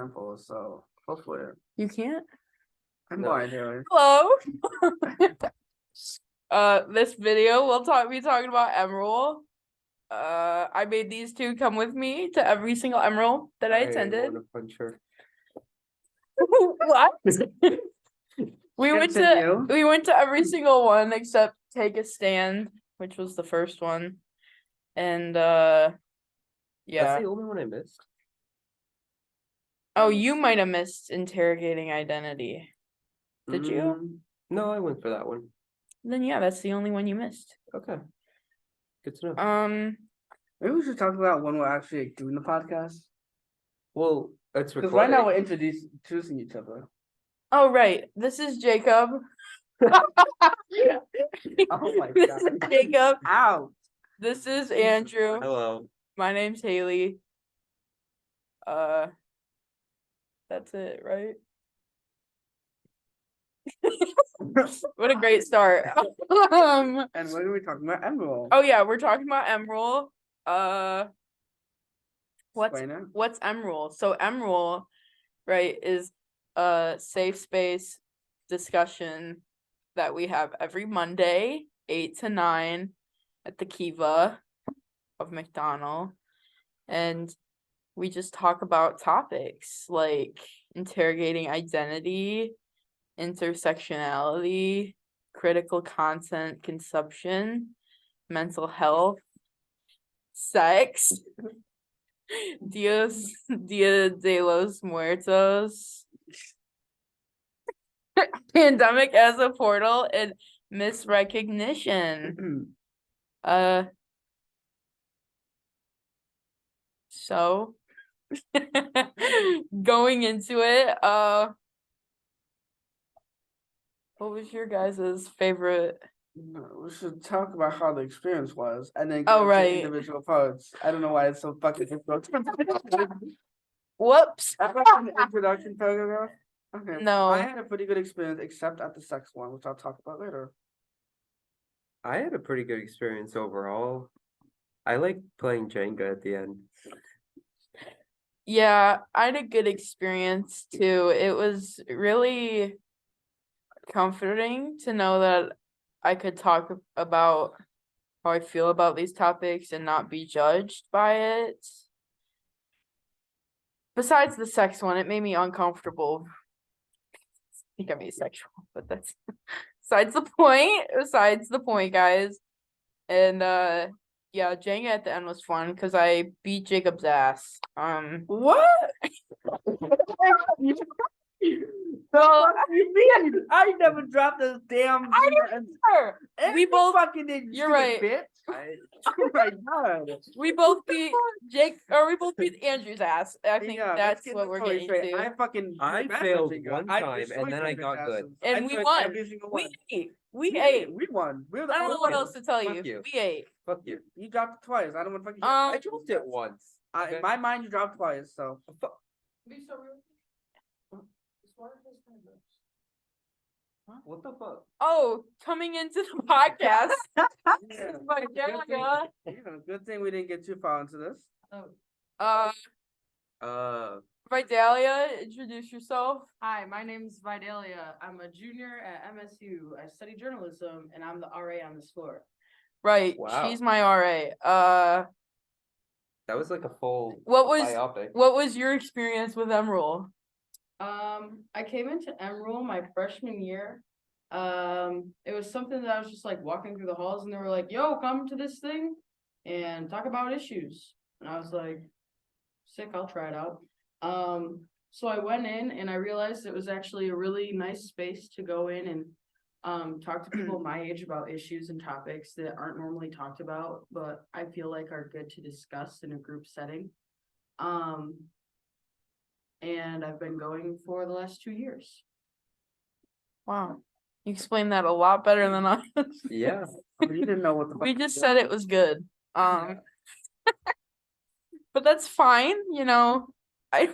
simple, so hopefully You can't? I'm No. blind here. Hello. This video we'll be talking about MRule. I made these two come with me to every single MRule that I attended. want to punch her. What? We went Continue. to every single one except Take a Stand, which was the first one. And That's yeah. the only one I missed. Oh, you might have missed Interrogating Identity. Did you? No, I went for that one. Then yeah, that's the only one you missed. Okay. Good to know. Maybe we should talk about when we're actually doing the podcast. Well, it's Because recording. right now we're introducing each other. Oh right, this is Jacob. Oh my This god. is Jacob. Ow. This is Andrew. Hello. My name's Haley. That's it, right? What a great start. And what are we talking about? MRule. Oh yeah, we're talking about MRule. Explain it. What's MRule? So MRule, right, is a safe space discussion that we have every Monday, 8 to 9 at the Kiva of McDonald. And we just talk about topics like interrogating identity, intersectionality, critical content consumption, mental health, sex, Dia de los Muertos, pandemic as a portal, and misrecognition. So going into it, what was your guys' favorite? We should talk about how the experience was, and then Oh, into right. individual parts. I don't know why it's so fucking difficult. Whoops. That's like an introduction paragraph. Okay. No. I had a pretty good experience, except at the sex one, which I'll talk about later. I had a pretty good experience overall. I liked playing Jenga at the end. Yeah, I had a good experience too. It was really comforting to know that I could talk about how I feel about these topics and not be judged by it. Besides the sex one, it made me uncomfortable. I think I'm asexual, but that's besides the point. Besides the point, guys. And yeah, Jenga at the end was fun because I beat Jacob's ass. What? No, you mean I never dropped this damn. We both fucking did. You're right. Bitch. Oh my god. We both beat Andrew's ass. I think that's what we're getting to. I failed one time and then I got good. And we won. We ate. We won. I don't know what else to tell you. Fuck you. We ate. Fuck you. You dropped it twice. I don't want to fucking. I dropped it once. In my mind, you dropped twice. So. What the fuck? Oh, coming into the podcast. Good thing we didn't get too far into this. Vidalia, introduce yourself. Hi, my name is Vidalia. I'm a junior at MSU. I study journalism, and I'm the RA on this floor. Right, Wow. she's my RA. That was like a full What biopic. was your experience with MRule? I came into MRule my freshman year. It was something that I was just like walking through the halls, and they were like, "Yo, come to this thing and talk about issues." And I was like, "Sick, I'll try it out." So I went in and I realized it was actually a really nice space to go in and talk to people my age about issues and topics that aren't normally talked about, but I feel like are good to discuss in a group setting. And I've been going for the last 2 years. Wow. You explained that a lot better than us. Yeah. You didn't know what the. We just said it was good. But that's fine, you know. I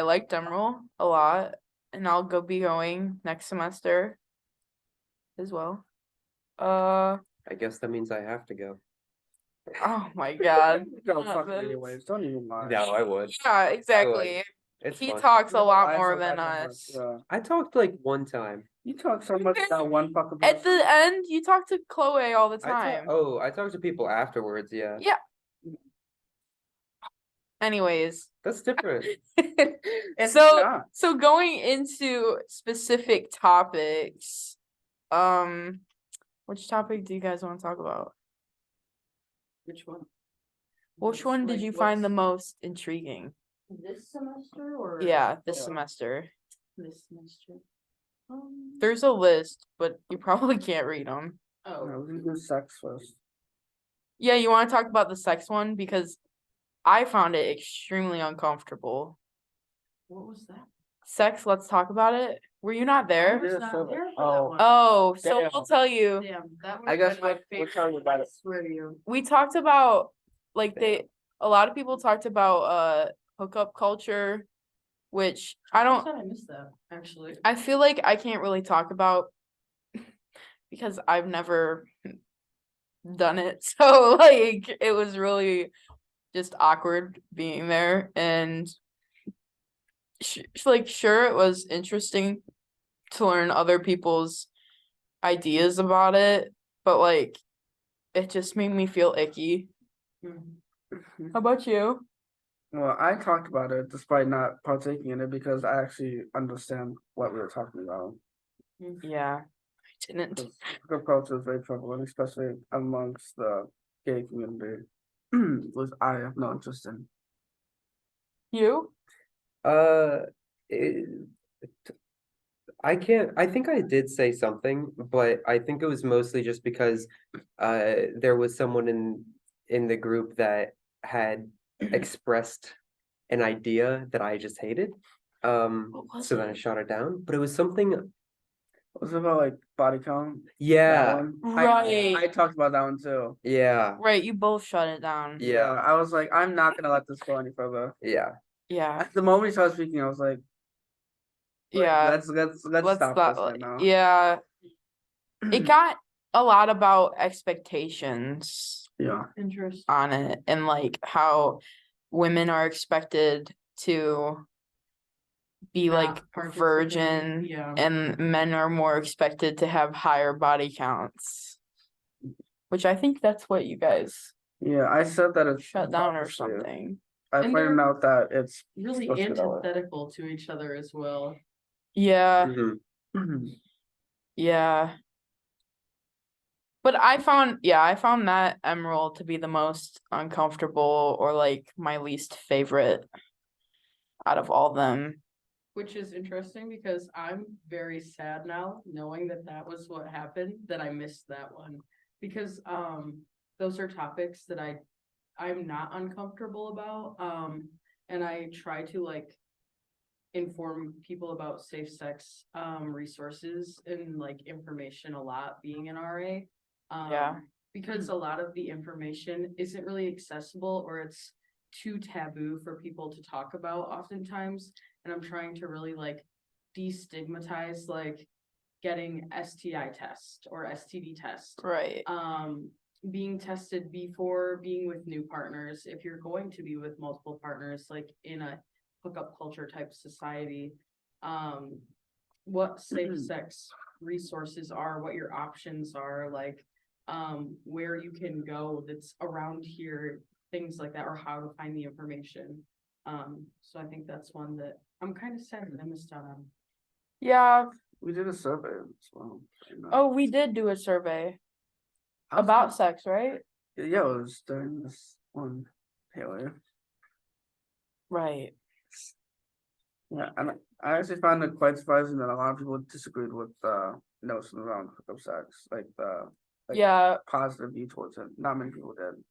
liked MRule a lot, and I'll be going next semester as well. I guess that means I have to go. Oh my god. No, Not fuck this. anyways. Don't even lie. No, I would. Yeah, exactly. It's He fun. talks a No, lot I more talk- I than talk much, us. yeah. I talked like one time. You talk so much about one fucking At person. the end, you talk to Chloe all the time. I talked to people afterwards, yeah. Yeah. Anyways. That's different. It's So not. so going into specific topics, which topic do you guys want to talk about? Which one? Which one did Like, you find the what's most intriguing? this semester or? Yeah, this Yeah. semester. This semester. There's a list, but you probably can't read them. Oh, No, we can do sex first. Yeah, you want to talk about the sex one because I found it extremely uncomfortable. what was that? Sex, let's talk about it. Were you not I there? was Yeah, not so- there for that oh. one. Oh, so Damn. I'll tell you. Damn, that I would guess have been my we'll favorite. tell you about I it. swear to you. We talked about like a lot of people talked about hookup culture, which I I don't thought I missed that, actually. I feel like I can't really talk about because I've never done it. So like it was really just awkward being there and like sure it was interesting to learn other people's ideas about it, but like it just made me feel icky. Mhm. How about you? Well, I talked about it despite not partaking in it because I actually understand what we were talking about. Yeah, I didn't. Because hookup culture is very prevalent, especially amongst the gay community, which I have no interest in. You? It, I think I did say something, but I think it was mostly just because there was someone in the group that had expressed an idea that I just hated. What was So then I it? shot it down, but it was something, Was it about like body count? That yeah, one? Right. I talked about that one too. yeah, Right, you both shut it down. yeah, I was like, I'm not gonna let this go any further. yeah. Yeah. At the moment he started speaking, I was like, Yeah. let's Let's stop not this right now. yeah. It got a lot about expectations Yeah. Interesting. on it and like how women are expected to be like Not participate, virgin yeah. and men are more expected to have higher body counts. Which I think that's what you guys Yeah, I said that it's shut down or hypocrisy. something. I And pointed they're out that it's Really supposed to be that way. antithetical to each other as well. Yeah, Mhm. yeah. But I found that MRule to be the most uncomfortable or like my least favorite out of all of them. Which is interesting because I'm very sad now knowing that that was what happened, that I missed that one. Because those are topics that I'm not uncomfortable about. And I try to like inform people about safe sex resources and like information a lot being an RA. Yeah. Because a lot of the information isn't really accessible or it's too taboo for people to talk about oftentimes. And I'm trying to really like destigmatize like getting STI test or STD test. Right. Being tested before being with new partners, if you're going to be with multiple partners, like in a hookup culture type society, what safe sex resources are, what your options are, like where you can go that's around here, things like that, or how to find the information. So I think that's one that I'm kind of sad that I missed out on. Yeah. We did a survey as well. and, Oh, we did do a survey I was about sex, right? Yeah, it was during this one Haley. Right. Yeah, and I actually found it quite surprising that a lot of people disagreed with the notion around hookup sex, like the Yeah. positive view towards it. Not many people did,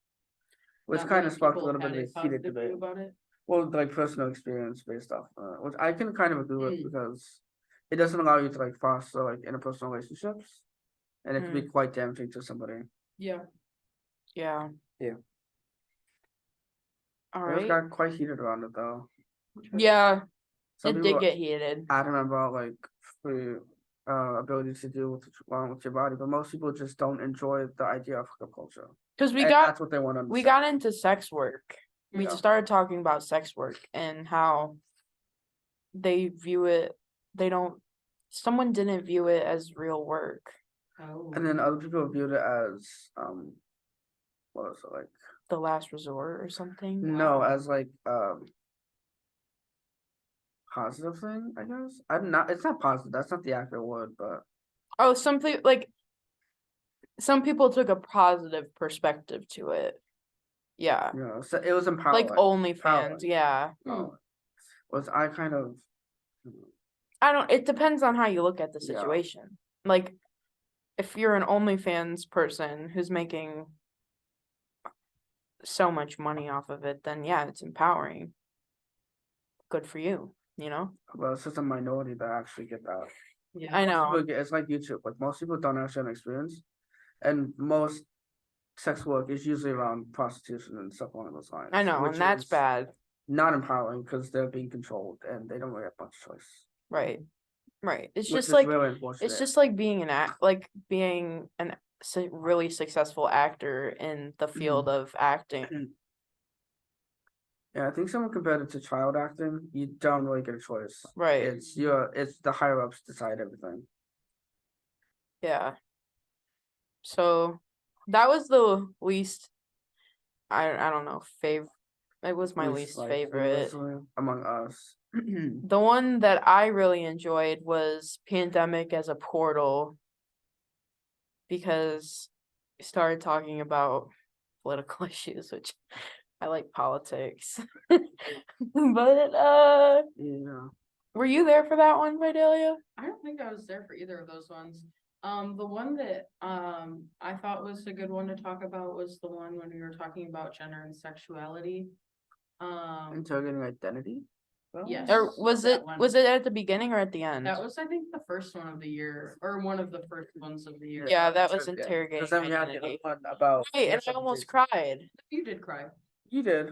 which Not kind many of sparked a people little bit had of a heated positive view debate. about it. Well, like personal experience based off, which I can kind of agree with Mm. because it doesn't allow you to like foster like interpersonal relationships, and it can be Mm. quite damaging to somebody. Yeah. Yeah. Yeah. All It was right. got quite heated around it though. Yeah. Some It people did get heated. adamant about like free ability to deal with your body, but most people just don't enjoy the idea of hookup culture. Because and that's what they want to we got into sex work. We Yeah. started talking about sex work and how they view it. Someone didn't view it as real work. Oh. And then other people viewed it as what was it like? The last resort or something. No, Wow. as like positive thing, I guess. I'm not. It's not positive. That's not the accurate word, but Oh, something like some people took a positive perspective to it. Yeah. you know, so it was empowering. Like OnlyFans, Empowering. yeah. Empowering. Was I kind of It depends on how you look at the Yeah. situation. Like, if you're an OnlyFans person who's making so much money off of it, then yeah, it's empowering. Good for you, you know? well, it's just a minority that actually get that. Yeah. I Most know. people it's like YouTube. Like most people don't actually have experience, and most sex work is usually around prostitution and stuff along those lines. I know, which and that's is bad. Not empowering because they're being controlled and they don't really have much choice. Right. Right. It's Which just is like really unfortunate. it's just like being being an really successful actor in the field of acting. Yeah, I think someone compared it to child acting. You don't really get a choice. Right. It's the higher ups decide everything. Yeah. So that was the least I don't know, it was my least like, favorite. universally among us. The one that I really enjoyed was Pandemic as a Portal because we started talking about political issues, which I like politics. But Yeah. were you there for that one, Vidalia? I don't think I was there for either of those ones. The one that I thought was a good one to talk about was the one when we were talking about gender and sexuality. Interrogating identity. Yes. Or was that it one. was it at the beginning or at the end? That was, I think, the first one of the year, or one of the first ones of the year. Yeah, that was Because interrogating then we had the other identity. one about. Right, and I almost cried. You did cry. You did.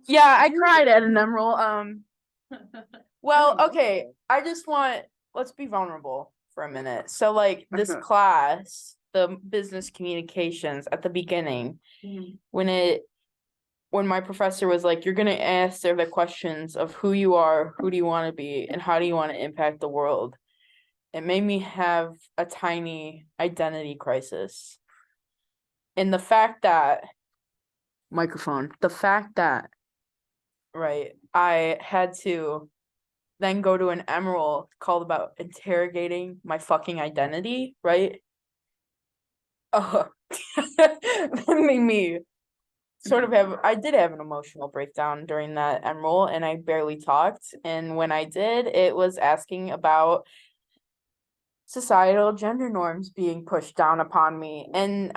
Yeah, I cried at an MRule. Well, okay, let's be vulnerable for a minute. So like this class, the business communications at the beginning, when my professor was like, you're gonna answer the questions of who you are, who do you want to be, and how do you want to impact the world, it made me have a tiny identity crisis. And the fact that right, I had to then go to an MRule called about interrogating my fucking identity, right? Oh, that made me I did have an emotional breakdown during that MRule, and I barely talked. And when I did, it was asking about societal gender norms being pushed down upon me. And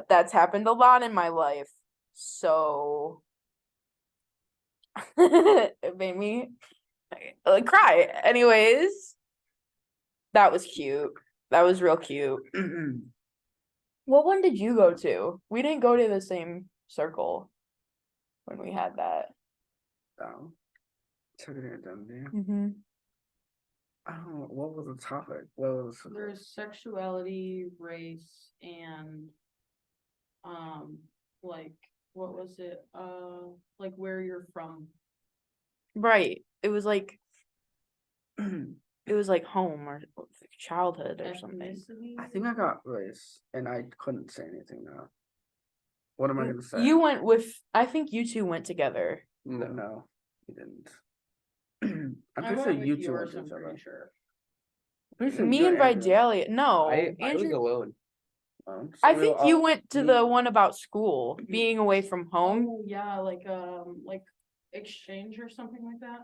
that's happened a lot in my life. So it made me cry. Anyways, that was cute. That was real cute. What one did you go to? We didn't go to the same circle when we had that. Oh. Interrogating identity. Mm-hmm. I don't know, what was the topic? What was There's sexuality, race, and like what was it? Like where you're from. Right. It was like home or childhood or something. Ethnicity. I think I got race and I couldn't say anything now. What am I gonna say? You went with I think you two went together. No, you didn't. I'm I pretty went sure with you two yours, went I'm to each pretty other. sure. Pretty sure Me you and Andrew. Vidalia. No, I was Andrew. alone. So I we think were you all- went to me- the one about school, being away from home. Oh yeah, like exchange or something like that.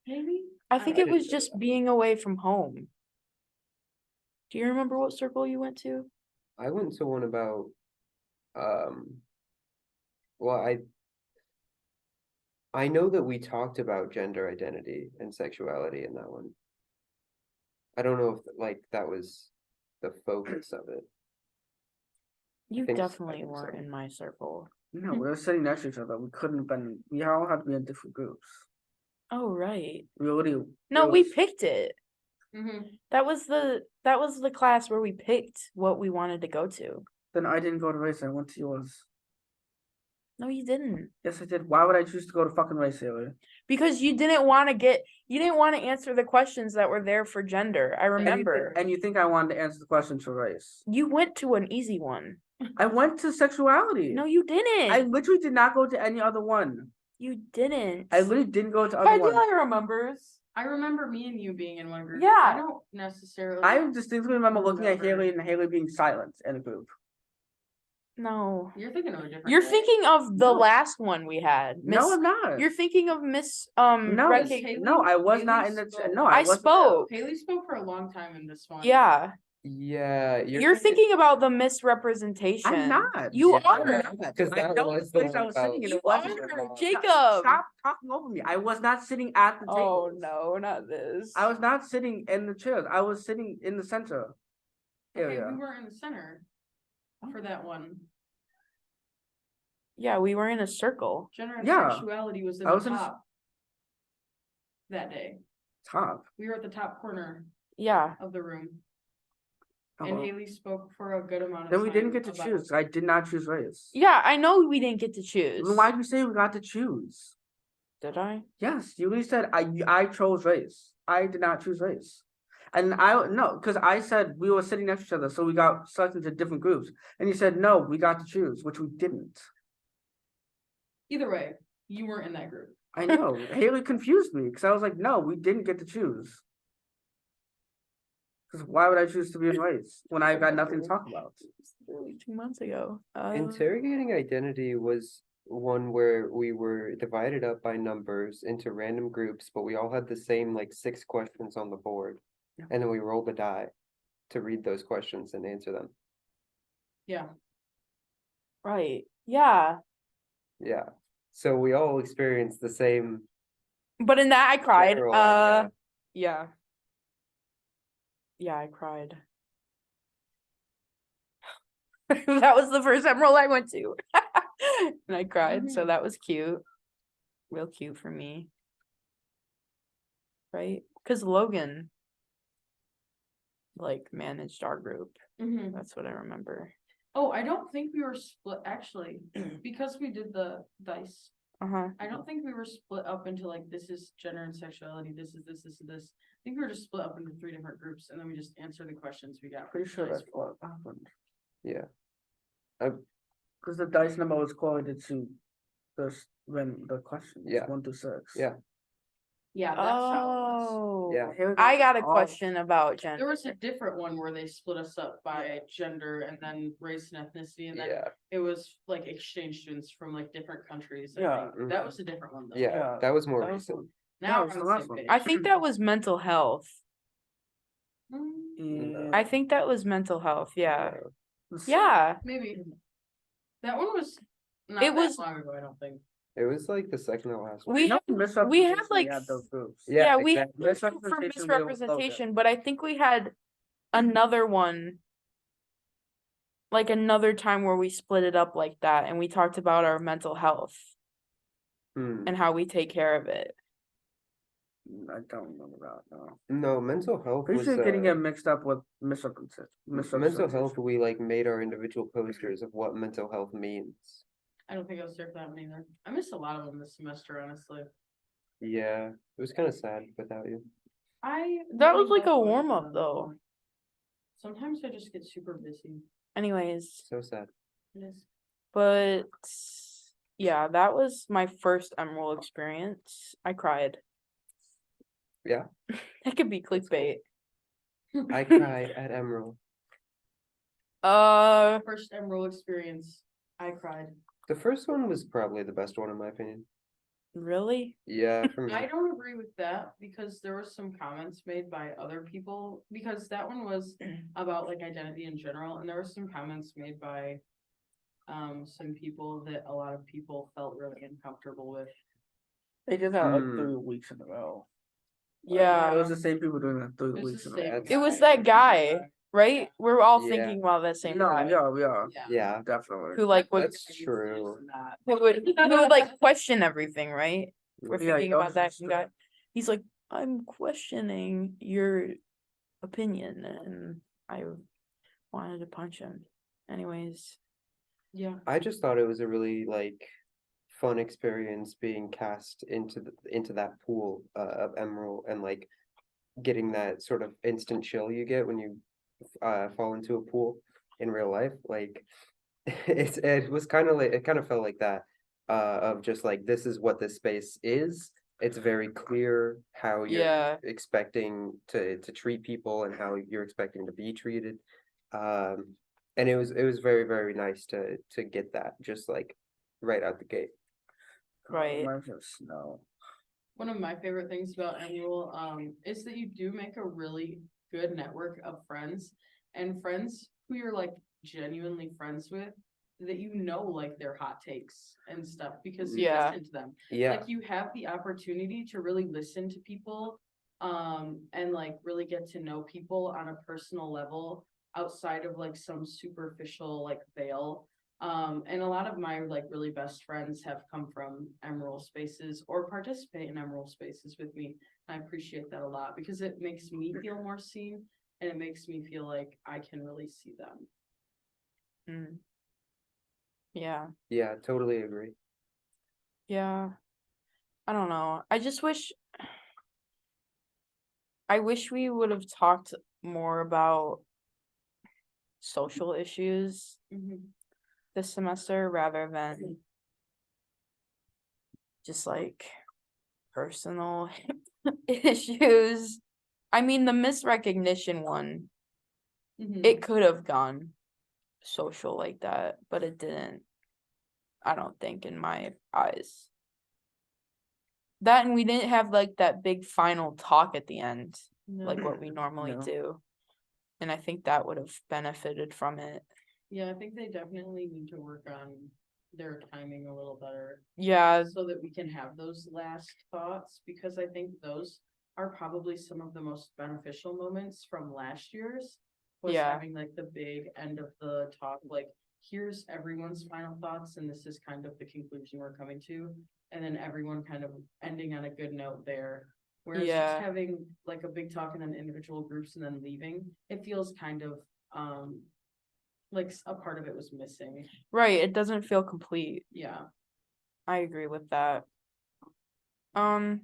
Maybe. I think I it didn't was know just that. being away from home. Do you remember what circle you went to? I went to one about, well, I know that we talked about gender identity and sexuality in that one. I don't know if like that was the focus of it. You think s- I definitely think weren't so. in my circle. No, we were sitting next to each other. We couldn't have been. We all had to be in different groups. Oh right. We already. No, it we was- picked it. Mm-hmm. That was the class where we picked what we wanted to go to. Then I didn't go to race. I went to yours. No, you didn't. Yes, I did. Why would I choose to go to fucking race, Haley? Because you didn't want to answer the questions that were there for gender. I remember. And you think I wanted to answer the questions for race? You went to an easy one. I went to sexuality. No, you didn't. I literally did not go to any other one. You didn't. I literally didn't go to other ones. Fabiana remembers. I remember me and you being in one group. Yeah. I don't necessarily. I distinctly remember looking at Remember. Haley and Haley being silent in a group. No. You're thinking of a different. You're guy. thinking of the No. last one we had. No, I'm not. You're thinking of Miss No, Reckick- Haley- no, I was not in Haley the. spoke. No, I wasn't spoke. Haley spoke for a long time in this one. Yeah. Yeah, You're thinking about the misrepresentation. I'm not. You Yeah, are. I'm not, 'cause I that know was the the place I one was sitting about- in. You It wasn't. are, Stop Jacob. Stop talking over me. I was not sitting at the table. Oh no, not this. I was not sitting in the chairs. I was sitting in the center Okay, area. we weren't in the center for that one. Yeah, we were in a circle. Gender and Yeah. sexuality was in I the was in a s- top. That day, Top. we were at the top corner Yeah. of the room, Oh, and well. Haley spoke for a good amount of Then time. we didn't get to about- choose. I did not choose race. Yeah, I know we didn't get to choose. Then why'd you say we got to choose? Did I? Yes, you really said I chose race. I did not choose race. And I no, because I said we were sitting next to each other, so we got selected to different groups. And you said no, we got to choose, which we didn't. Either way, you weren't in that group. I know. Haley confused me because I was like, no, we didn't get to choose. Because why would I choose to be in race when I got nothing to talk about? It's literally 2 months ago. Interrogating identity was one where we were divided up by numbers into random groups, but we all had the same like 6 questions on the board. Yeah. And then we rolled a die to read those questions and answer them. Yeah. Right. Yeah. Yeah. So we all experienced the same. But in that I cried. general idea. Yeah. Yeah, I cried. That was the first MRule I went to. And I cried, so Mhm. that was cute. Real cute for me. Right? Because Logan like managed our group. Mhm. That's what I remember. Oh, I don't think we were split actually, because we did the dice. Uh-huh. I don't think we were split up into like, this is gender and sexuality, this is this, this is this. I think we were just split up into 3 different groups, and then we just answered the questions we got. Pretty sure dice that's for. what happened. Yeah. Because the dice number was correlated to the questions. Yeah. 1 through 6. Yeah. Yeah, that's how it was. Oh. Yeah. Haley I got a all- question about gender. There was a different one where they split us up by gender and then race and ethnicity, and then Yeah. it was like exchange students from like different countries. I Yeah. think. That was a different one though. Yeah. Yeah, That was more that was recent. Now that we're was on the the last same one. page. I think that was mental health. Mm, Yeah. I think that was mental health. Yeah. The Yeah. maybe. That one was not It that was- long ago, I don't think. It was like the second to last one. We No had, misrepresentation like, at those groups. Yeah, we exactly. had one for Misrepresentation, we don't float it. misrepresentation, but I think we had another one. Like another time where we split it up like that and we talked about our mental health Hmm. and how we take care of it. I don't remember that. No. No, mental health Pretty was sure you're getting uh, it mixed up with misrepresentation. mental health. We like made our individual posters of what mental health means. I don't think I was there for that one either. I missed a lot of them this semester, honestly. Yeah, it was kind of sad without you. That really was like love a going to warm-up, them. though. Sometimes I just get super busy. Anyways, So sad. It is. but yeah, that was my first MRule experience. I cried. Yeah. That could be clickbait. I cried at Emerald. First MRule experience, I cried. The first one was probably the best one in my opinion. Really? Yeah, for me. I don't agree with that because there were some comments made by other people, because that one was about like identity in general, and there were some comments made by some people that a lot of people felt really uncomfortable with. They did that like Hmm. 3 weeks in a row. Yeah. It was the same people doing that 3 It was weeks the in a row. same It was guy. that guy, right? We're all Yeah. thinking about the same No, guy. we are, Yeah, definitely. Who like would that's true. who would like question everything, right? We're Yeah, thinking that about was that just guy. He's like, I'm questioning your opinion, and I wanted to punch him. anyways. Yeah. I just thought it was a really like fun experience being cast into that pool of Emerald and like getting that sort of instant chill you get when you fall into a pool in real life. Like it was kind of like it kind of felt like that of just like this is what this space is. It's very clear how you're Yeah. expecting to treat people and how you're expecting to be treated. And it was very, very nice to get that just like right out the gate. Right. Reminds me of snow. One of my favorite things about MRule, is that you do make a really good network of friends and friends who you're like genuinely friends with, that you know like their hot takes and stuff because you Yeah. listen to them. Yeah, Like you have the opportunity to really listen to people, and like really get to know people on a personal level outside of like some superficial like veil. And a lot of my like really best friends have come from Emerald spaces or participate in Emerald spaces with me. I appreciate that a lot because it makes me feel more seen and it makes me feel like I can really see them. Mm. Yeah. yeah, totally agree. Yeah. I don't know. I wish we would have talked more about social issues this semester rather than just like personal issues. I mean, the misrecognition one, it could have gone social like that, but it didn't. I don't think in my eyes. That and we didn't have like that big final talk at the end, like what we normally No. do. And I think that would have benefited from it. Yeah, I think they definitely need to work on their timing a little better Yeah, so that we can have those last thoughts because I think those are probably some of the most beneficial moments from last year's was Yeah. having like the big end of the talk, like here's everyone's final thoughts and this is kind of the conclusion we're coming to, and then everyone kind of ending on a good note there. Whereas Yeah. just having like a big talk and then individual groups and then leaving, it feels kind of like a part of it was missing. right. It doesn't feel complete. Yeah. I agree with that. Trying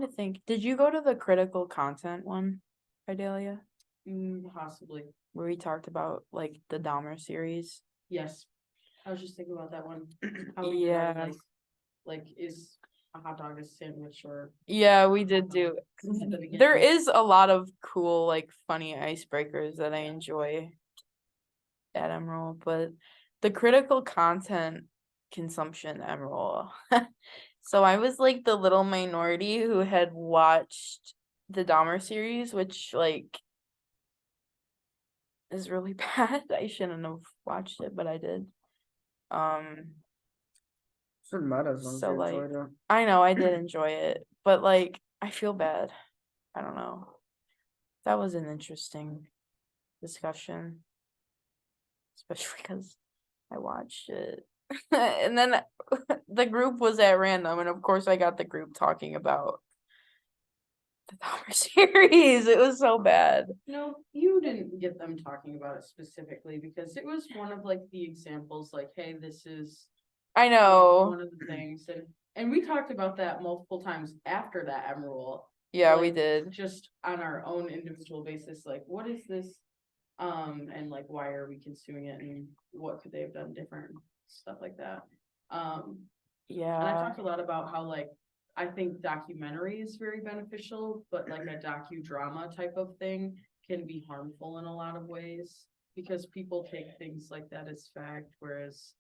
to think. Did you go to the critical content one, Fidelia? Possibly. Where we talked about like the Dahmer series? Yes. I was just thinking about that one. How we did our, Yeah. like is a hot dog a sandwich or Yeah, we did do. at the beginning. There is a lot of cool, like funny icebreakers that I enjoy at Emerald, but the critical content consumption Emerald. So I was like the little minority who had watched the Dahmer series, which like is really bad. I shouldn't have watched it, but I did. Shouldn't matter as long as So you like enjoyed it. I know I did enjoy it, but like I feel bad. I don't know. That was an interesting discussion, especially because I watched it. And then the group was at random, and of course I got the group talking about the Dahmer series. It was so bad. No, you didn't get them talking about it specifically because it was one of like the examples, like, hey, this is I like, know. one of the things, and we talked about that multiple times after that MRule. Yeah, we like, did. Just on our own individual basis, like, what is this? And like, why are we consuming it, and what could they have done different, stuff like that. And I Yeah. talked a lot about how like I think documentary is very beneficial, but like a docudrama type of thing can be harmful in a lot of ways because people take things like that as fact, whereas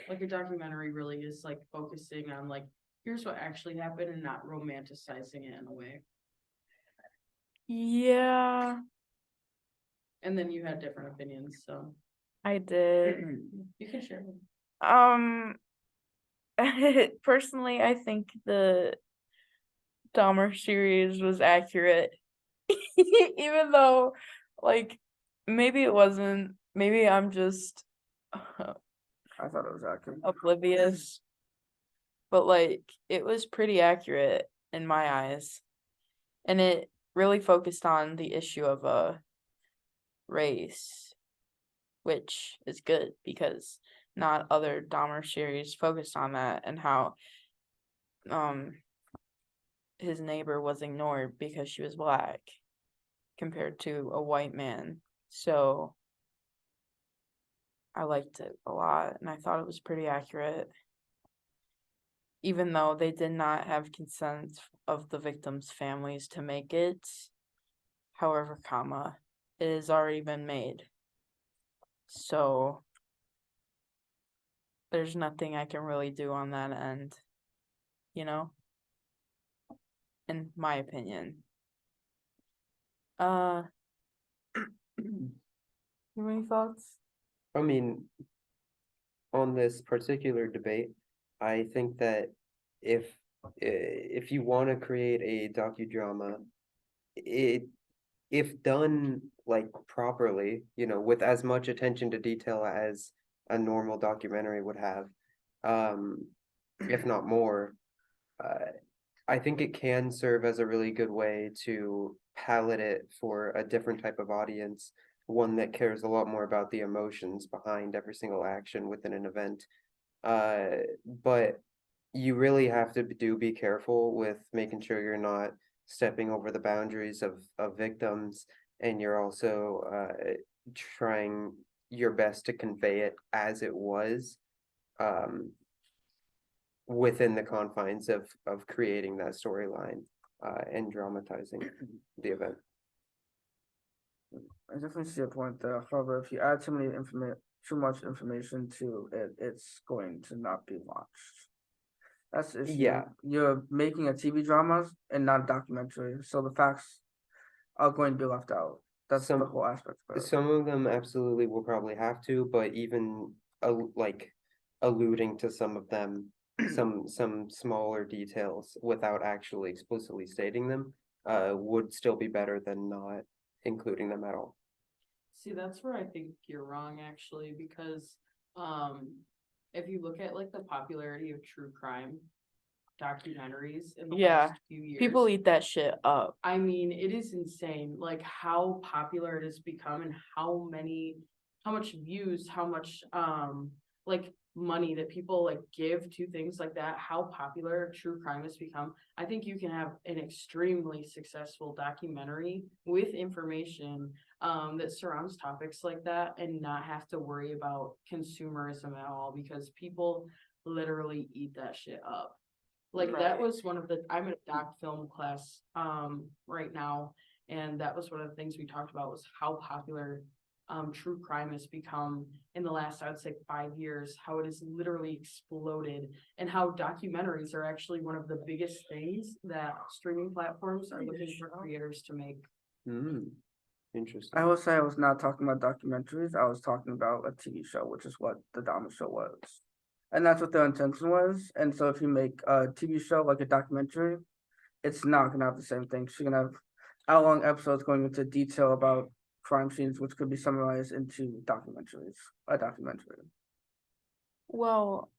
like a documentary really is like focusing on like here's what actually happened and not romanticizing it in a way. Yeah, And then you had different opinions, so I did. you can share them. Personally, I think the Dahmer series was accurate. Even though, like, maybe it wasn't. Maybe I'm just I thought it was accurate. oblivious. But, like, it was pretty accurate in my eyes. And it really focused on the issue of race, which is good because not other Dahmer series focused on that and how his neighbor was ignored because she was black compared to a white man. So I liked it a lot and I thought it was pretty accurate. Even though they did not have consent of the victims' families to make it, however, it has already been made. So there's nothing I can really do on that end, you know? In my opinion. You have any thoughts? I mean, on this particular debate, I think that if you want to create a docudrama, if done like properly, with as much attention to detail as a normal documentary would have, if not more, I think it can serve as a really good way to palette it for a different type of audience, one that cares a lot more about the emotions behind every single action within an event. But you really have to be careful with making sure you're not stepping over the boundaries of victims, and you're also trying your best to convey it as it was, within the confines of creating that storyline and dramatizing the event. I definitely see a point there. However, if you add too much information to it, it's going to not be watched. That's the issue. Yeah. You're making a TV drama and not a documentary, so the facts are going to be left out. That's the whole aspect of it. Some of them absolutely will probably have to, but even like alluding to some of them, some smaller details without actually explicitly stating them, would still be better than not including them at all. See, that's where I think you're wrong, actually, because if you look at like the popularity of true crime documentaries in the last few years, People eat that shit up. I mean, it is insane, like how popular it has become and how much views, how much like money that people like give to things like that, how popular true crime has become. I think you can have an extremely successful documentary with information that surrounds topics like that and not have to worry about consumerism at all, because people literally eat that shit up. Like that was I'm in a doc film class right now, and that was one of the things we talked about was how popular true crime has become in the last, I would say, 5 years, how it has literally exploded, and how documentaries are actually one of the biggest things that streaming platforms are looking for creators to make. Interesting. I will say I was not talking about documentaries. I was talking about a TV show, which is what the Dahmer show was. And that's what their intention was. And so if you make a TV show like a documentary, it's not going to have the same thing. You're going to have hour-long episodes going into detail about crime scenes, which could be summarized into a documentary. Well,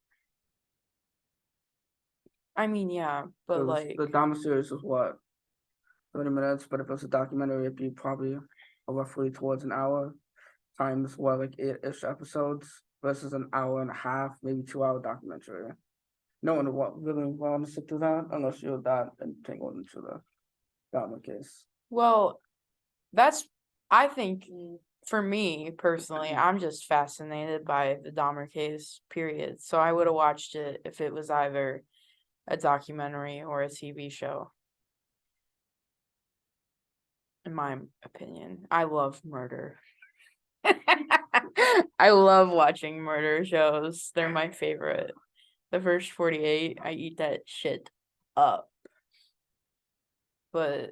I mean, yeah, but So like the Dahmer series was what, 30 minutes, but if it was a documentary, it'd be probably roughly towards an hour times what, like 8-ish episodes versus an hour and a half, maybe 2-hour documentary. No one would really want to sit through that unless you're that entangled into the Dahmer case. well, I think for me personally, I'm just fascinated by the Dahmer case, period. So I would have watched it if it was either a documentary or a TV show. In my opinion, I love murder. I love watching murder shows. They're my favorite. The First 48, I eat that shit up. But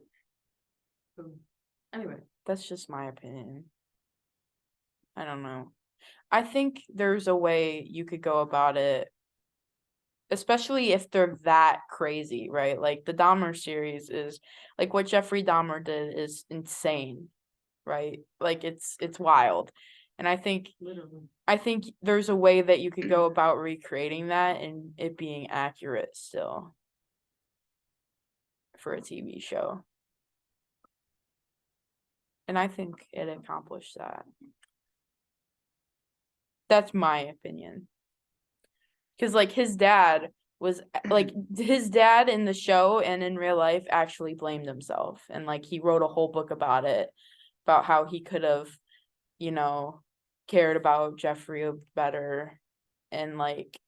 anyway, that's just my opinion. I don't know. I think there's a way you could go about it, especially if they're that crazy, right? Like the Dahmer series is like what Jeffrey Dahmer did is insane, right? Like it's wild. And I think there's a way that you could go about recreating that and it being accurate still for a TV show. And I think it accomplished that. That's my opinion. Cause like his dad was like his dad in the show and in real life actually blamed himself, and like he wrote a whole book about it, about how he could have, you know, cared about Jeffrey better, and like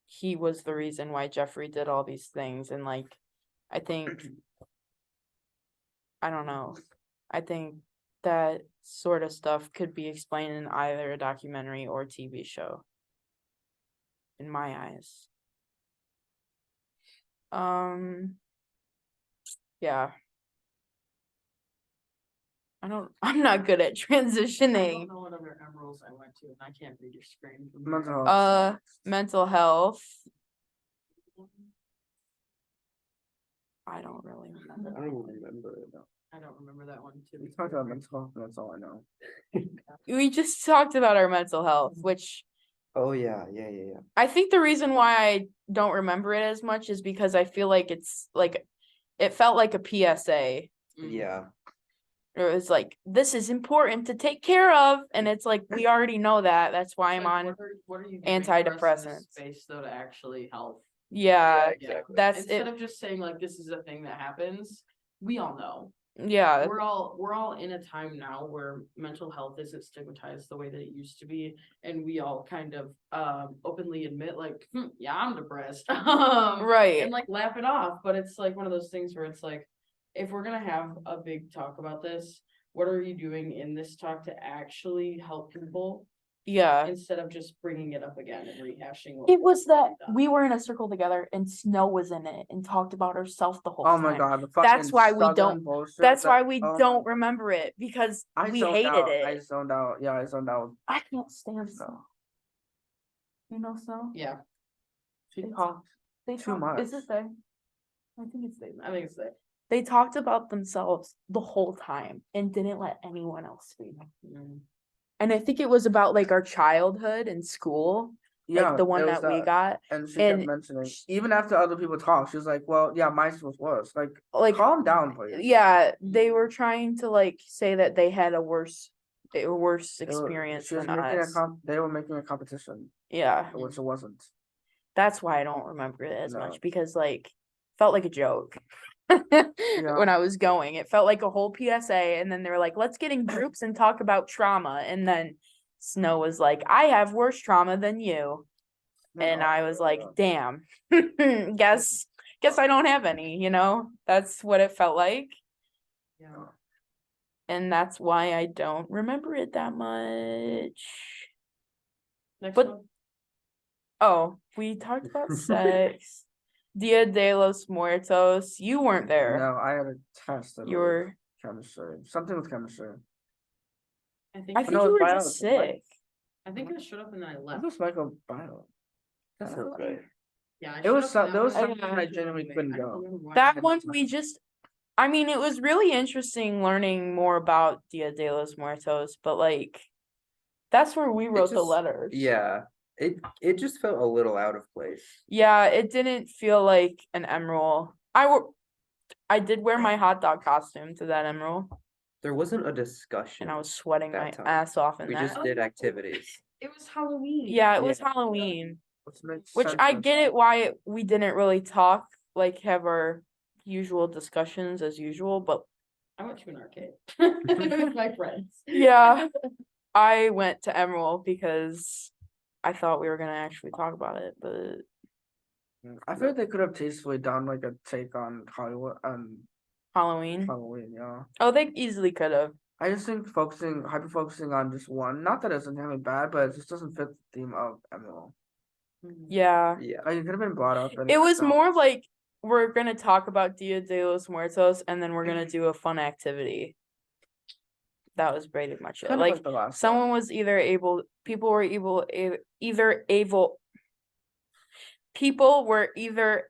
he was the reason why Jeffrey did all these things. And like I think, I don't know, I think that sort of stuff could be explained in either a documentary or TV show, in my eyes. Yeah. I'm not good at I transitioning. don't know what other MRules I went to, and I can't read your screen. from Mental here. health. Mental health. I don't really remember. I don't remember it though. I don't remember that one too. We talked about mental health, and that's all I know. We just talked about our mental health, which Oh, yeah. I think the reason why I don't remember it as much is because I feel like it's like, it felt like a PSA. Yeah. It was like, this is important to take care of, and it's like, we already know that. That's why I'm on. What are you doing for us in this antidepressants. space though to actually help? Yeah, exactly. that's Instead it. of just saying like this is a thing that happens, we all know. Yeah, We're all in a time now where mental health isn't stigmatized the way that it used to be, and we all kind of openly admit like, yeah, I'm depressed. right. And like laugh it off. But it's like one of those things where it's like, if we're gonna have a big talk about this, what are you doing in this talk to actually help people Yeah. instead of just bringing it up again and rehashing what It was that already done? we were in a circle together and Snow was in it and talked about herself the whole Oh time. my god, the That's fucking why we Southern don't- bullshit That's that- why we oh my don't God. remember it, because I we zoned hated out. it. I zoned out. Yeah, I zoned out. I can't stand Snow. You know Snow? Yeah, She It's- talked They too talk- Is much. it they? I think it's they. I think it's that. They talked about themselves the whole time and didn't let anyone else speak. And I think it was about like our childhood in school, Yeah, like the one it was that we got. And she and kept mentioning, even after other people talked, she was like, "Well, yeah, mine was worse." Like, calm down, please. yeah, they were trying to like say that they had a worse They were- experience she was than making us. they were making a competition, Yeah, which it wasn't. that's why I don't remember it as No. much, because like felt like a joke. Yeah. When I was going, it felt like a whole PSA, and then they were like, let's get in groups and talk about trauma, and then Snow was like, I have worse trauma than you, and I was like, damn. guess I don't have any, that's what it felt like, Yeah. and that's why I don't remember it that much. Next But- one. Oh, we talked about sex. Dia de los Muertos. You weren't there. No, I had a test. I You believe. were. Chemistry, something with chemistry. I think I it think no, you were biology, just right? sick. I think I showed up and then I It left. was microbiome. That sounds right. Yeah, I It was showed up some- and there that was one something I I showed genuinely anyway. couldn't I don't go. remember why. That had one time. we just. I mean, it was really interesting learning more about Dia de los Muertos, but like, that's where we wrote the just- letters. Yeah. It just felt a little out of place. Yeah, it didn't feel like an MRule. I did wear my hot dog costume to that MRule, There wasn't a discussion. and I was sweating That my time. ass off in We that. just did activities. It was Halloween. Yeah, it was Yeah. Halloween, Makes which sense I then. get it why we didn't really talk, like have our usual discussions as usual, but I went to an arcade with my friends. yeah, I went to Emerald because I thought we were gonna actually talk about it, but I feel like they could have tastefully done like a take on Hollywood and Halloween. Halloween. Yeah, Oh, they easily could have. I just think hyper focusing on just one. Not that it's inherently bad, but it just doesn't fit the theme of Emerald. Yeah. Yeah. Like it could have been brought up. And It was no. more like we're gonna talk about Dia de los Muertos and then we're gonna do a fun activity. That was pretty much it. Kind of Like the last one. someone was either able, people were either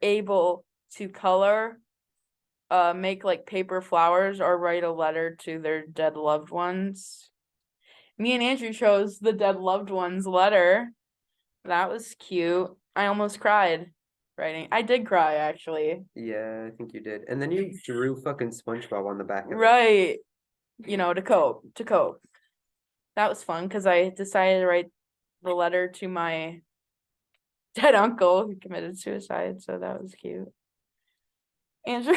able to color, make like paper flowers or write a letter to their dead loved ones. Me and Andrew chose the dead loved ones letter. That was cute. I almost cried writing. I did cry actually. Yeah, I think you did. And then you drew fucking SpongeBob on the back of it. Right. to cope. That was fun because I decided to write the letter to my dead uncle who committed suicide, so that was cute. Andrew,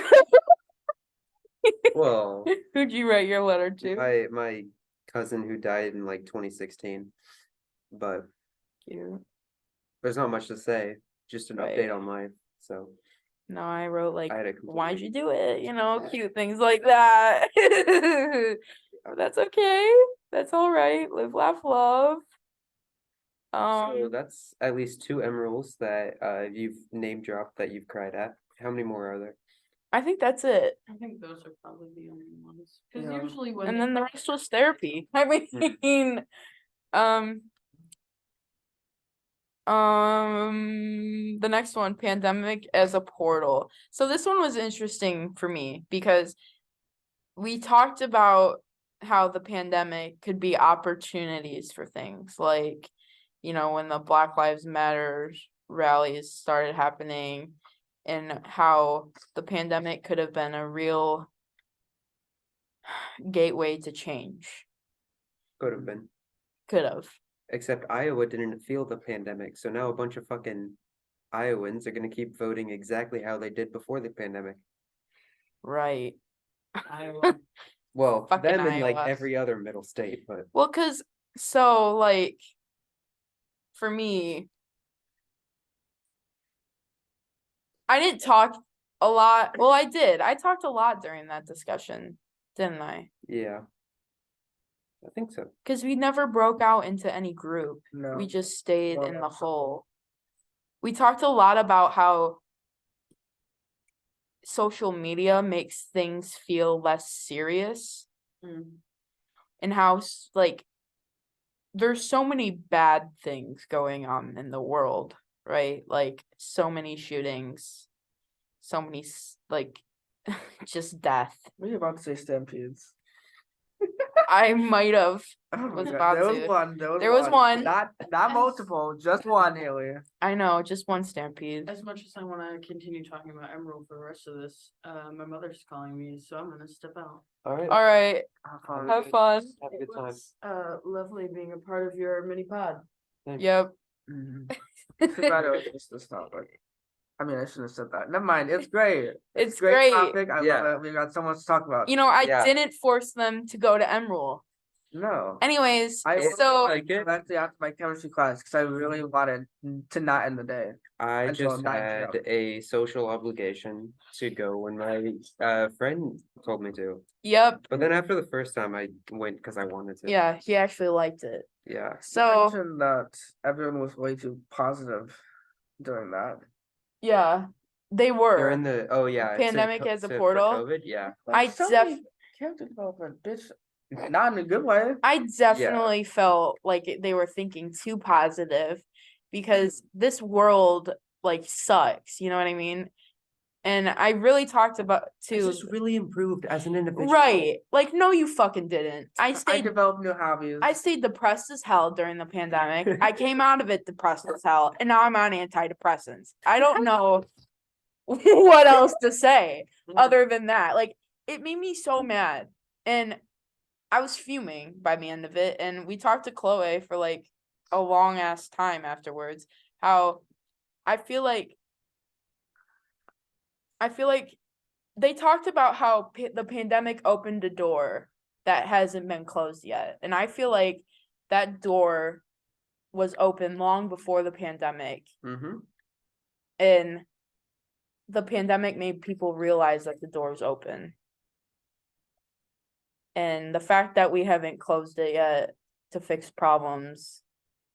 Well, who'd you write your letter to? my cousin who died in like 2016, but Cute. there's not much to say. Just an Right. update on life. So No, I wrote like, I had a why'd you completely- do it? Cute things like that. That's okay. That's all right. Live, laugh, love. So that's at least 2 MRules that you've name dropped that you've cried at. How many more are there? I think that's it. I think those are probably the only ones. Cause Yeah. usually when. And then the rest was therapy. I mean, the next one, pandemic as a portal. So this one was interesting for me because we talked about how the pandemic could be opportunities for things like, when the Black Lives Matter rallies started happening and how the pandemic could have been a real gateway to change. Could have been. Could have. Except Iowa didn't feel the pandemic, so now a bunch of fucking Iowans are gonna keep voting exactly how they did before the pandemic. Right. Iowa. Well, Fucking them and like Iowa. every other middle state, but Well, so like, for me, I didn't talk a lot. Well, I did. I talked a lot during that discussion, didn't I? yeah. I think so. Because we never broke out into any group. No. We just stayed Well, in the that's the whole. We talked a lot about how social media makes things feel less serious Mm. and how like there's so many bad things going on in the world, right? Like so many shootings, so many like just death. What are you about to say, stampedes? I might have. Oh my Was God, about there was to. one. There was one. Not multiple, just one, Haley. I know, just one stampede. As much as I wanna continue talking about Emerald for the rest of this, my mother's calling me, so I'm gonna step out. All right. All right, have fun. Have a It good time. was, lovely being a part of your mini pod. Yep. Mhm. Too bad it was just this topic. I mean, I shouldn't have said that. Never mind. It's great. It's a great great. topic. I Yeah. love it. We got so much to talk about. I Yeah. didn't force them to go to MRule. No. Anyways, I so like it. eventually after my chemistry class because I really wanted to not end the day. I Until just 9 had p.m. a social obligation to go when my friend told me to. yep, But then after the first time, I went because I wanted to. yeah, he actually liked it. Yeah. You So mentioned that everyone was way too positive during that. yeah, they were. They're in the Pandemic as a for portal? COVID, yeah. I so def- many character development, bitch. Not in a good way. I definitely felt like they were thinking too positive because this world like sucks, you know what I mean? And I really talked about really improved as an individual. right. Like, no, you fucking didn't. I I developed new hobbies. I stayed depressed as hell during the pandemic. I came out of it depressed as hell, and now I'm on antidepressants. I don't know what else to say other than that. Like, it made me so mad, and I was fuming by the end of it. And we talked to Chloe for like a long ass time afterwards. How I feel like they talked about how the pandemic opened a door that hasn't been closed yet. And I feel like that door was open long before the pandemic. Mm-hmm. And the pandemic made people realize that the door was open. And the fact that we haven't closed it yet to fix problems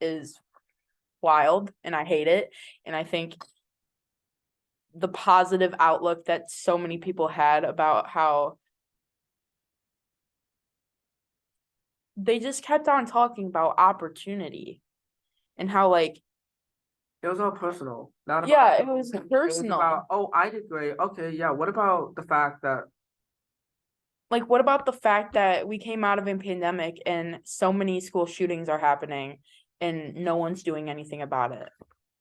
is wild, and I hate it. And I think the positive outlook that so many people had about how they just kept on talking about opportunity and how like It was all personal. Not about, yeah, it was it was personal. about, oh, I did great. Okay, yeah. What about the fact that Like, what about the fact that we came out of a pandemic and so many school shootings are happening and no one's doing anything about it?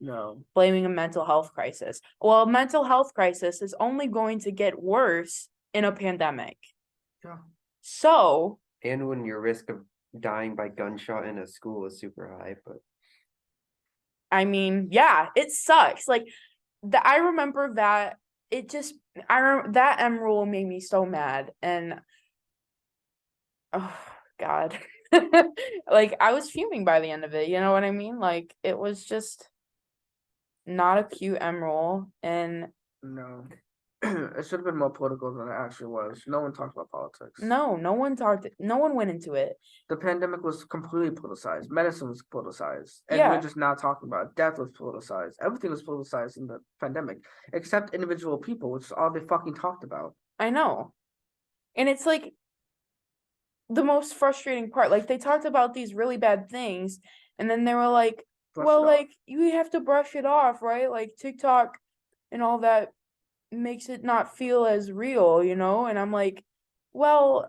no? Blaming a mental health crisis. Well, a mental health crisis is only going to get worse in a pandemic. Yeah. So, And when your risk of dying by gunshot in a school is super high, but I mean, yeah, it sucks. Like I remember that it just that MRule made me so mad, and oh God. Like I was fuming by the end of it, you know what I mean? Like it was just not a cute MRule, and No. It should have been more political than it actually was. No one talked about politics. no one went into it. The pandemic was completely politicized. Medicine was politicized. And Yeah. we're just not talking about it. Death was politicized. Everything was politicized in the pandemic, except individual people, which is all they fucking talked about. I know. And it's like the most frustrating part. Like they talked about these really bad things, and then they were like, Brush well, it off. like you have to brush it off, right? Like TikTok and all that makes it not feel as real, you know? And I'm like, well,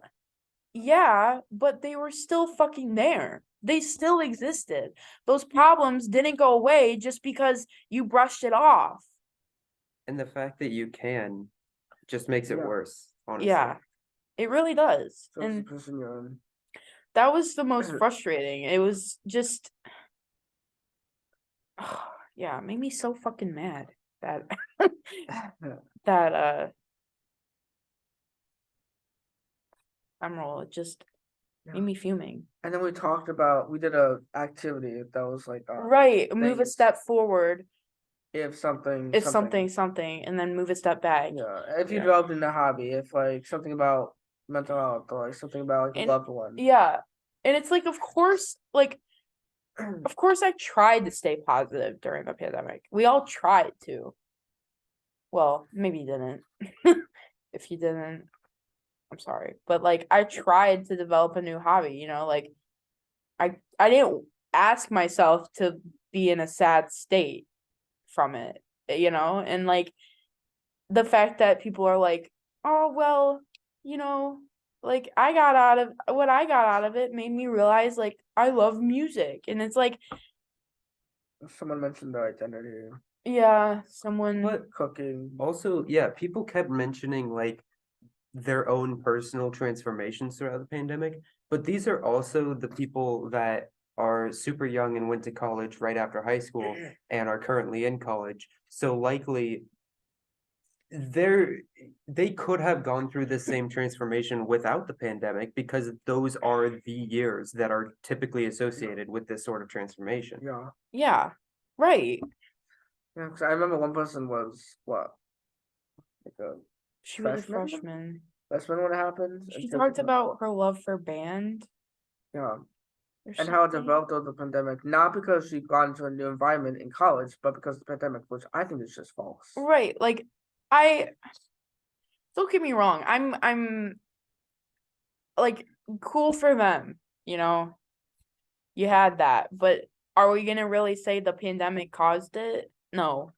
yeah, but they were still fucking there. They still existed. Those problems didn't go away just because you brushed it off. and the fact that you can just makes it Yeah. worse, honestly. Yeah, it really does. So it's the And position you're in. that was the most frustrating. It was just, yeah, it made me so fucking mad that that Emerald, it just Yeah. made me fuming. And then we did a activity that was like Right, move a things. step forward if something if something, and then move a step back. Yeah, if you Yeah. developed in a hobby, if like something about mental health or like something about like a And- loved one. Yeah, and it's like, of course I tried to stay positive during the pandemic. We all tried to. Well, maybe you didn't. If you didn't, I'm sorry. But like I tried to develop a new hobby, you know, like I didn't ask myself to be in a sad state from it, you know? And like the fact that people are like, "Oh, well, you know, like I got out of it made me realize like I love music." And it's like, Someone mentioned their identity, yeah, someone But cooking. also, yeah, people kept mentioning like their own personal transformations throughout the pandemic, but these are also the people that are super young and went to college right after high school and are currently in college. So likely they could have gone through the same transformation without the pandemic because those are the years that are typically associated with this sort of transformation. Yeah. Yeah, right. Yeah, because I remember one person was what? Like a She was a Freshman? freshman. freshman when it happened. and She she talked was- about her love for band Yeah. or And how it something. developed over the pandemic, not because she got into a new environment in college, but because of the pandemic, which I think is just false. Right, like don't get me wrong, I'm like cool for them, you know. You had that, but are we gonna really say the pandemic caused it? No.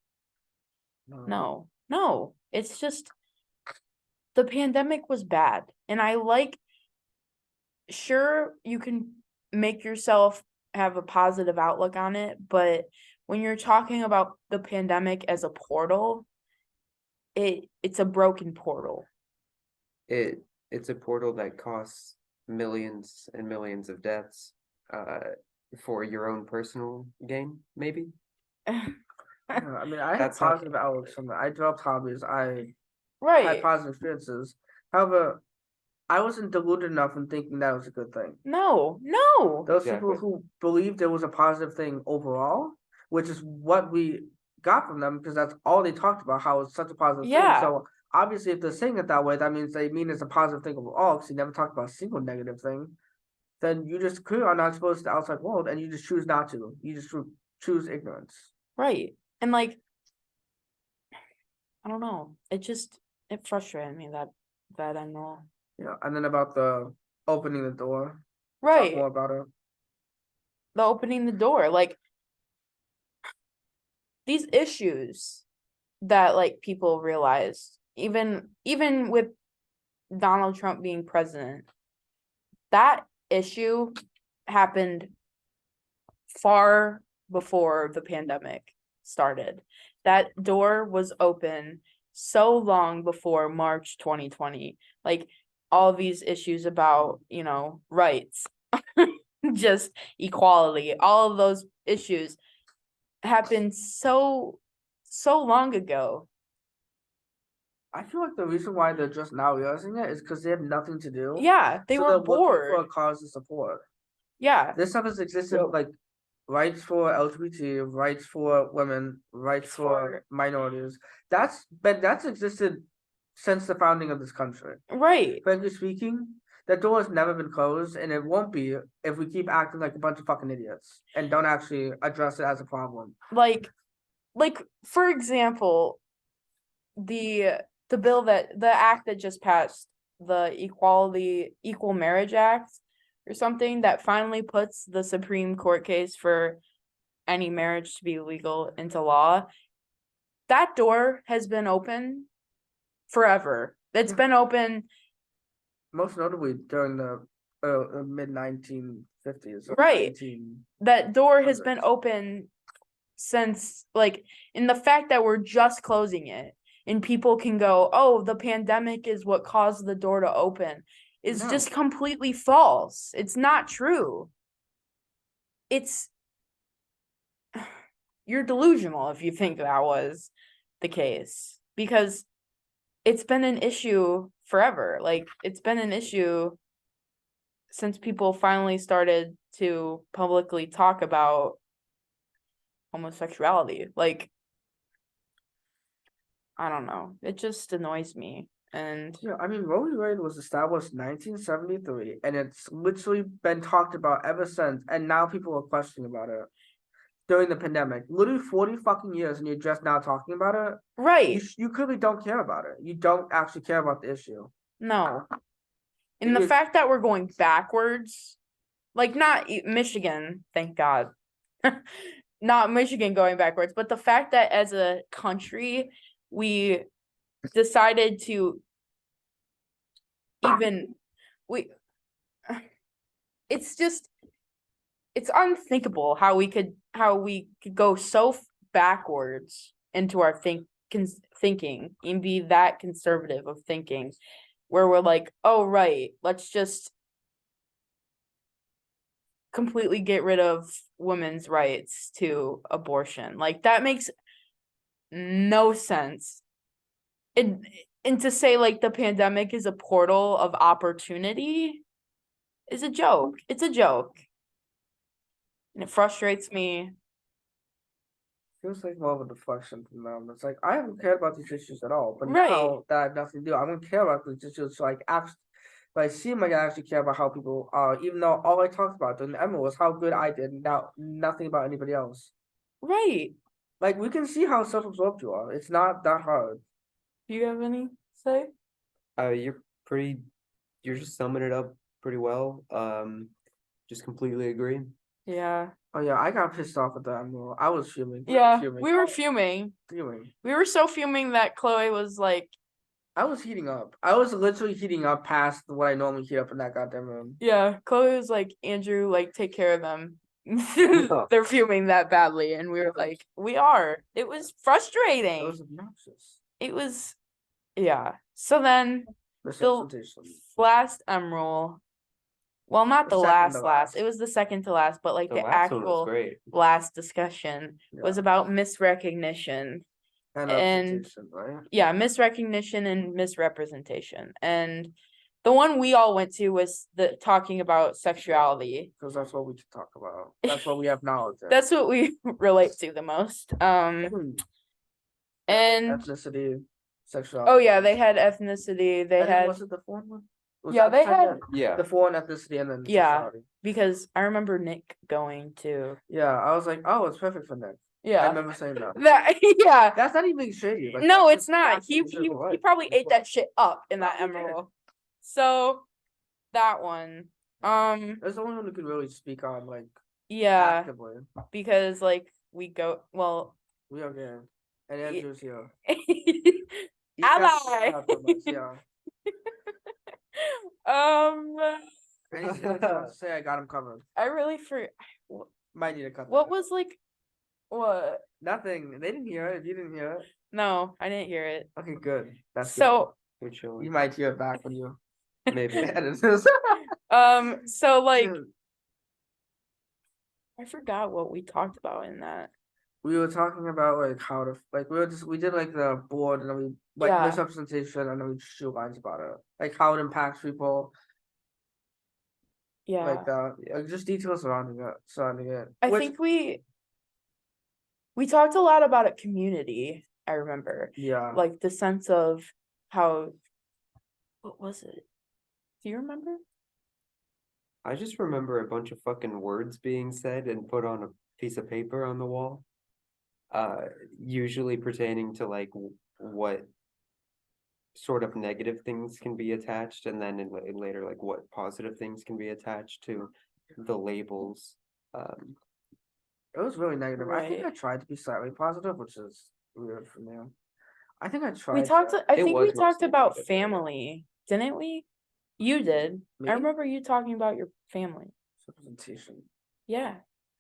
No. It's just the pandemic was bad. And sure, you can make yourself have a positive outlook on it, but when you're talking about the pandemic as a portal, it's a broken portal. It's a portal that costs millions and millions of deaths for your own personal gain, maybe. Yeah, I mean, I had That's how- positive outlooks from it. I developed hobbies. I had Right. positive experiences. However, I wasn't deluded enough in thinking that was a good thing. No. Those people Exactly. who believed there was a positive thing overall, which is what we got from them, because that's all they talked about, how it's such a positive Yeah. thing. So obviously, if they're saying it that way, that means they mean it's a positive thing overall, because you never talked about a single negative thing. Then you just clearly are not exposed to the outside world, and you just choose not to. You just choose ignorance. Right. And like I don't know. It frustrated me that I know. Yeah, and then about the opening the door. Talk Right. more about it. The opening the door. Like these issues that like people realize, even with Donald Trump being president, that issue happened far before the pandemic started. That door was open so long before March 2020. Like all these issues about, rights, just equality, all of those issues happened so long ago. I feel like the reason why they're just now realizing it is because they have nothing to do. Yeah, they so were they're looking for a bored. cause to support. Yeah, This stuff has existed So- like rights for LGBT, rights for women, rights for For- minorities. That's existed since the founding of this country. right. Frankly speaking, that door has never been closed, and it won't be if we keep acting like a bunch of fucking idiots and don't actually address it as a problem. Like for example, the act that just passed, the Equal Marriage Act or something, that finally puts the Supreme Court case for any marriage to be legal into law. That door has been open forever. It's Yeah. been open, Most notably during the mid 1950s. Right. that door has been open since, like, in the fact that we're just closing it and people can go, oh, the pandemic is what caused the door to open, is No. just completely false. It's not true. It's you're delusional if you think that was the case, because it's been an issue forever. Like, it's been an issue since people finally started to publicly talk about homosexuality. Like, I don't know. It just annoys me. And Yeah, I mean, Roe v. Wade was established 1973, and it's literally been talked about ever since. And now people are questioning about it during the pandemic. Literally 40 fucking years, and you're just now talking about it. right. You clearly don't care about it. You don't actually care about the issue. No. And the Because- fact that we're going backwards, like, not Michigan, thank God. Not Michigan going backwards, but the fact that as a country we decided to it's unthinkable how we could go so backwards into our thinking and be that conservative of thinking, where we're like, oh right, let's just completely get rid of women's rights to abortion. Like, that makes no sense. And to say, like, the pandemic is a portal of opportunity is a joke. It's a joke. And it frustrates me. Feels like more of a deflection from them. It's like I haven't cared about these issues at all, but Right. now that I have nothing to do, I'm gonna care about these issues. So like, but I seem like I actually care about how people are, even though all I talked about during the MRule was how good I did, now nothing about anybody else. Right. Like we can see how self-absorbed you are. It's not that hard. Do you have any say? You're just summing it up pretty well. Just completely agree. Yeah. Oh yeah, I got pissed off at the MRule. I was fuming. Yeah. Fuming. We were fuming. Fuming. We were so fuming that Chloe was like, I was heating up. I was literally heating up past what I normally heat up in that goddamn room. yeah, Chloe was like, Andrew, like, take care of them. They're fuming that badly. And we were like, we are. It was frustrating. It was obnoxious. It was, yeah. So then Misrepresentation. last MRule, well, not The the second to last, last. it was the second to last, but like The the last one was actual great. last discussion was Yeah. about misrecognition. And and- representation, right? Yeah, misrecognition and misrepresentation. And the one we all went to was the talking about sexuality. Because that's what we can talk about. That's what we have knowledge of. That's what we relate to the most. And Ethnicity, sexuality. oh yeah, they had ethnicity. They And then had, was it the foreign one? Was yeah, that they the had, second? Yeah. The foreign ethnicity and then Yeah. sexuality. because I remember Nick going to, Yeah, I was like, oh, it's perfect for Nick. I yeah, remember saying that. that, yeah. That's not even shady. Like, No, that's it's just not. facts He of the civil he rights. probably That's ate what- that shit up in that Probably did. emerald. So that one, That's the only one who could really speak on like yeah, actively. because like we go, well, We are gay. And Andrew's here. He Ally. kept from us, yeah. Anything else you want to say? I got him covered. I really Might need to cut. what that. was like, what? Nothing. They didn't hear it. If you didn't hear it, No, I didn't hear it. okay, good. That's So We're chilling. good. You might hear it back when you Maybe. So like I forgot what we talked about in that. We were talking about like how to like we did like the board and then we like Yeah. misrepresentation and then we just drew lines about it. Like how it impacts people, Yeah. like just details surrounding it. I Which, think we talked a lot about it community, I remember. yeah. Like the sense of how what was it? Do you remember? I just remember a bunch of fucking words being said and put on a piece of paper on the wall. Usually pertaining to like what sort of negative things can be attached, and then in later like what positive things can be attached to the labels. It was really negative. I think I Right. tried to be slightly positive, which is weird for me. I think I tried. We talked to- I It think was we talked mostly about negative, yeah. family, didn't we? You did. Me? I remember you talking about your family. Representation. Yeah.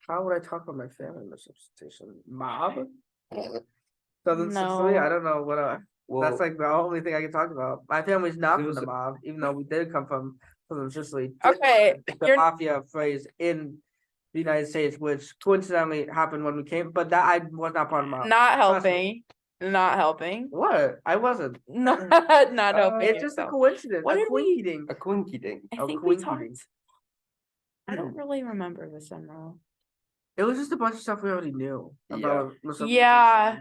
How would I talk about my family misrepresentation? Mob? Southern Sicily? No. I don't know what that's Well, like the only thing I can talk about. My family's not It from was the a- mob, even though we did come from Southern Sicily. Okay, The you're mafia phrase in the United States, which coincidentally happened when we came, but that I was not part of the mob. not Trust me. helping. Not helping. What? I wasn't. Not helping It's just a yourself. coincidence. What a did we- coinky-dink. a quinky ding. I a think we quinky dink. talked. I don't really remember this MRule. It was just a bunch of stuff we already knew about Yeah.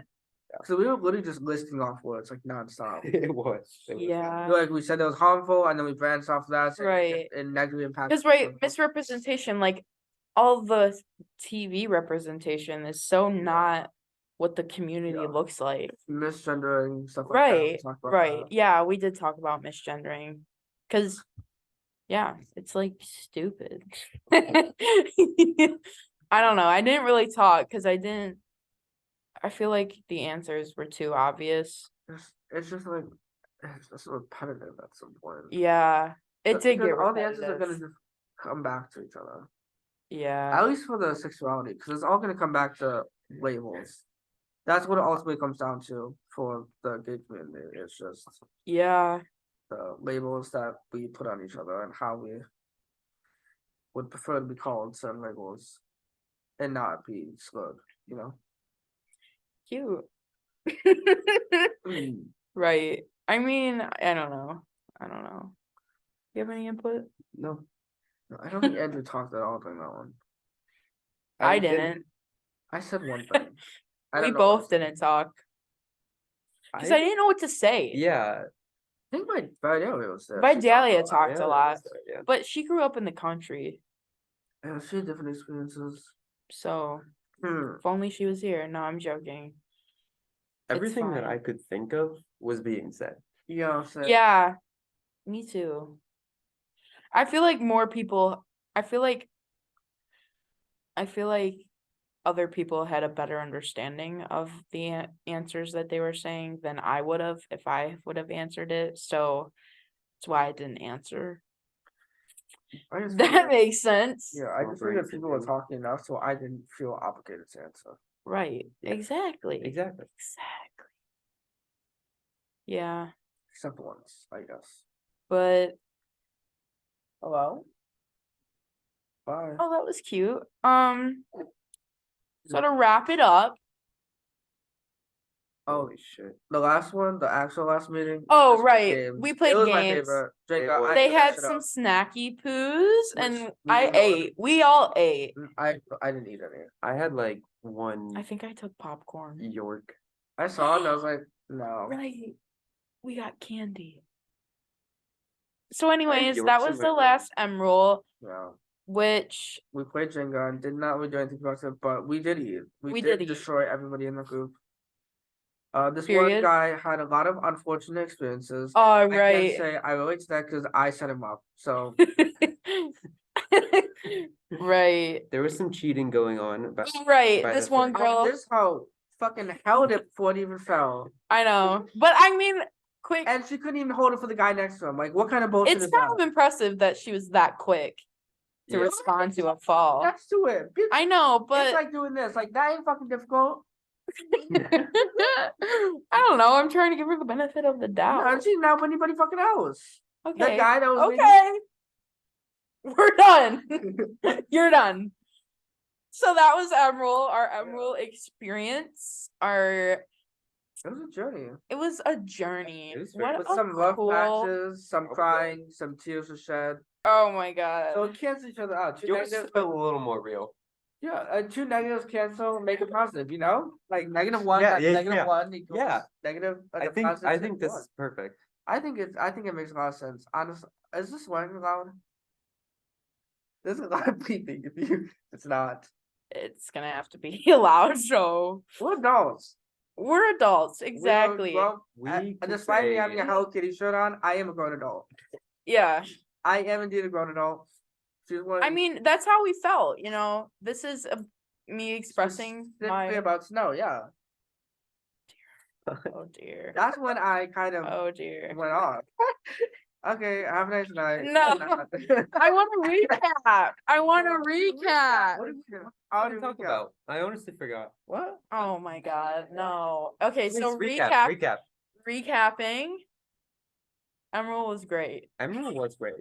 So we were literally just listing off words like nonstop. It was. Yeah. Like we said it was harmful, and then we branched off that. saying Right. It negatively impacts. Because right, misrepresentation, like all the TV representation is so not what the community Yeah. looks like. Misgendering stuff like that. we Right, talked about right. that. Yeah, we did talk about misgendering. Cause yeah, it's like stupid. I don't know. I didn't really talk because I feel like the answers were too obvious. It's just like it's just repetitive at some point. Yeah. It did Because get all the answers are gonna repetitive. just come back to each other. Yeah. At least for the sexuality, because it's all gonna come back to labels. That's what it ultimately comes down to for the gay community. It's just Yeah. the labels that we put on each other and how we would prefer to be called certain labels and not be slurred, you know? Cute. Right. I mean, I don't know. You have any input? No. I don't think Andrew talked at all during that one. I didn't. I said one thing. I We don't know both what I said. didn't talk. Because I didn't know what to say. Yeah. I think my Vidalia was there. Vidalia She talked a lot. Yeah. But she grew up in the country. Yeah, she had different experiences. So Hmm. if only she was here. No, I'm joking. Everything that fine. I could think of was being said. Yeah, so Yeah. Me too. I feel like more people I feel like other people had a better understanding of the answers that they were saying than I would have if I would have answered it. So that's why I didn't answer. I just That figured- makes sense. yeah, I More just figured brains people were than talking enough, so I didn't feel obligated to answer. Right. Yeah. Exactly. Exactly. Exactly. Yeah. Except once, I guess. But hello? Bye. Oh, that was cute. So to wrap it up. Oh, Holy shit. the last one, the actual last meeting. Oh, just right, games. we played It was my games. favorite. Drake, It I was. They took that had shit some up. snacky poos Which and we I didn't know. ate. We all ate. I didn't eat any. I had like one I think I took popcorn. York. I saw it and I was like, no. Right. We got candy. So anyways, Yorks that in was my the last MRule, No. which We played Jenga and did not really do anything productive, but we did eat. We We did did eat. destroy everybody in the group. This Period. one guy had a lot of unfortunate experiences. oh I can't right. say I relate to that because I set him up. So Right. There was some cheating going on, but Right. By This the one third- girl. this hoe fucking held it before it even fell, I know. But I mean, quick. and she couldn't even hold it for the guy next to him. Like, what kind of bullshit It's is kind of that? impressive that she was that quick to Yeah. respond to a fall. Next to it, bitch. I know, It's but like doing this. Like that ain't fucking difficult. I don't know. I'm trying to give her the benefit of the No, doubt. and she's not with anybody fucking else. Okay. guy that was making- Okay. We're done. You're done. So that was MRule, our MRule experience. It It was a journey. was a journey. It was very- What With a some rough cool. patches, some Okay. crying, some tears were shed. Oh my god. So it cancels each other out. Two Yours negatives, felt a little more real. yeah, two negatives cancel, make it positive, you know? Like -1 Yeah, times yeah, negative yeah. 1 equals Yeah. negative. I a think positive this 1. is perfect. I think it makes a lot of sense. Honestly, is this swearing loud? There's a lot of bleeping if you, it's not. It's gonna have to be allowed, so We're adults. we're adults, We are exactly. grown- We and can despite me having a say- Hello Kitty shirt on, I am a grown adult. Yeah. I am indeed a grown adult. She's one I mean, that's how we felt, you know. This is me expressing specifically my about snow, yeah. oh dear. That's when I kind of Oh dear. went off. Okay, have a nice night. No. I want to recap. I want to recap. What did we do? What did we talk about? I honestly forgot. What? Oh my god, no. Okay, so Please recap. recap. Recapping. Emerald was great. Emerald was great.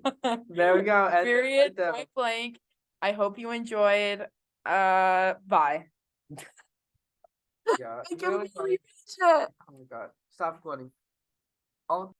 There we go. and- Period. and, Point blank. I hope you enjoyed. Bye. yeah, I can really really funny. reach it. Oh my god. Stop recording. All